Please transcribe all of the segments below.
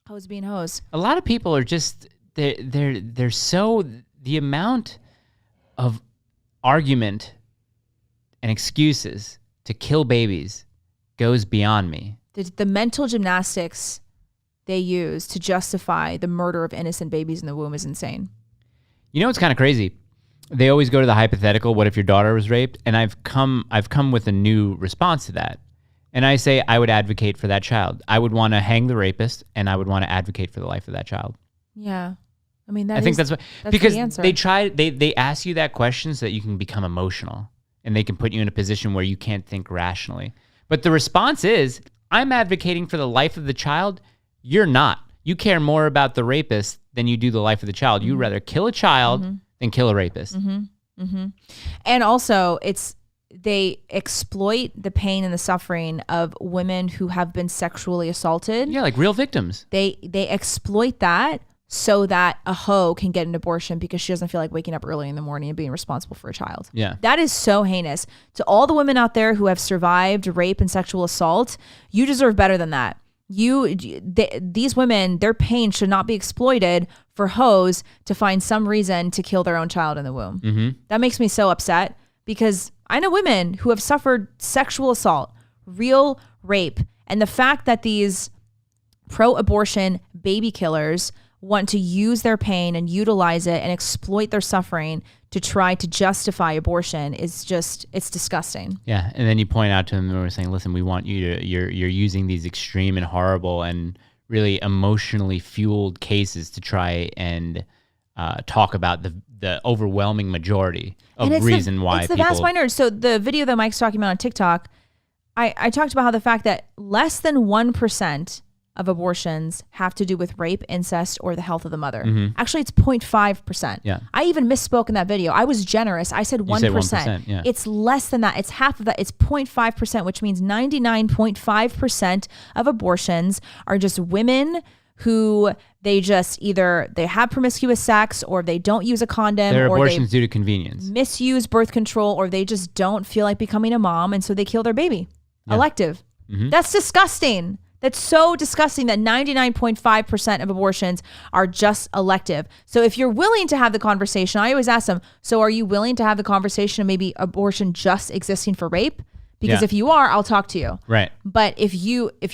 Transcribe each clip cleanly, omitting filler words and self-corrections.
Hoes being hoes. A lot of people are just they're so, the amount of argument and excuses to kill babies goes beyond me. The mental gymnastics they use to justify the murder of innocent babies in the womb is insane. You know what's kind of crazy? They always go to the hypothetical, what if your daughter was raped? And I've come with a new response to that. And I say I would advocate for that child. I would want to hang the rapist, and I would want to advocate for the life of that child. Yeah. I mean, I think that's because the answer. they ask you that question so that you can become emotional, and they can put you in a position where you can't think rationally. But the response is, I'm advocating for the life of the child. You're not. You care more about the rapist than you do the life of the child. You'd rather kill a child than kill a rapist. And also, they exploit the pain and the suffering of women who have been sexually assaulted. Yeah, like real victims. They exploit that so that a hoe can get an abortion because she doesn't feel like waking up early in the morning and being responsible for a child. Yeah. That is so heinous. To all the women out there who have survived rape and sexual assault, you deserve better than that. These women, their pain should not be exploited for hoes to find some reason to kill their own child in the womb. Mm-hmm. That makes me so upset because I know women who have suffered sexual assault, real rape, and the fact that these pro-abortion baby killers want to use their pain and utilize it and exploit their suffering to try to justify abortion is just, it's disgusting. Yeah, and then you point out to them, and we're saying, listen, we want you to, you're using these extreme and horrible and really emotionally fueled cases to try and talk about the overwhelming majority of reason why it's the people... vast minority. So the video that Mike's talking about on TikTok, I talked about how the fact that less than 1% of abortions have to do with rape, incest, or the health of the mother. Actually, it's 0.5%. Yeah. I even misspoke in that video. I was generous. I said 1%. You said 1%, yeah. It's less than that. It's half of that. It's 0.5%, which means 99.5% of abortions are just women who they just either they have promiscuous sex or they don't use a condom. They're or abortions due to convenience. Misuse birth control, or they just don't feel like becoming a mom, and so they kill their baby. Yeah. Elective. That's disgusting. That's so disgusting that 99.5% of abortions are just elective. So if you're willing to have the conversation, I always ask them, so are you willing to have the conversation of maybe abortion just existing for rape? Because if you are, I'll talk to you. Right. But if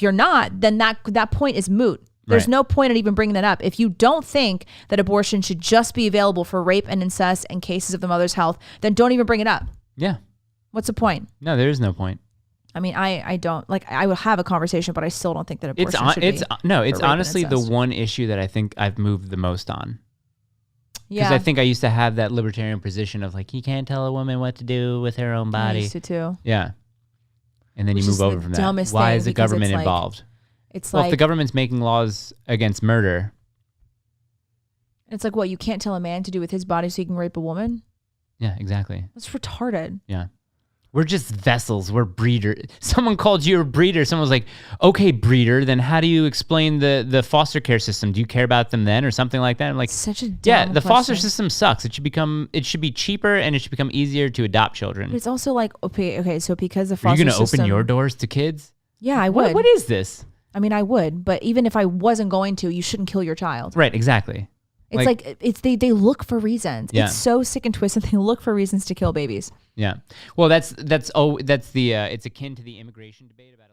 you're not, then that point is moot. There's no point in even bringing that up. If you don't think that abortion should just be available for rape and incest and cases of the mother's health, then don't even bring it up. Yeah. What's the point? No, there is no point. I mean, I don't like. I will have a conversation, but I still don't think that abortion should be. It's honestly the one issue that I think I've moved the most on. Yeah, because I think I used to have that libertarian position of like, you can't tell a woman what to do with her own body. I used to too. Yeah, and then you move over from that. Why is the government involved? It's well, like if the government's making laws against murder, it's like, what, you can't tell a man to do with his body so he can rape a woman? Yeah, exactly. That's retarded. Yeah. We're just vessels. We're breeder. Someone called you a breeder. Someone was like, okay, breeder, then how do you explain the foster care system? Do you care about them then or something like that? I'm like, such a dumb question. Foster system sucks. It should be cheaper and it should become easier to adopt children. But it's also like, okay, so because the foster system... Are you going to open your doors to kids? Yeah, I would. What is this? I mean, I would, but even if I wasn't going to, you shouldn't kill your child. Right, exactly. It's like they look for reasons. Yeah. It's so sick and twisted. They look for reasons to kill babies. Yeah. Well, it's akin to the immigration debate about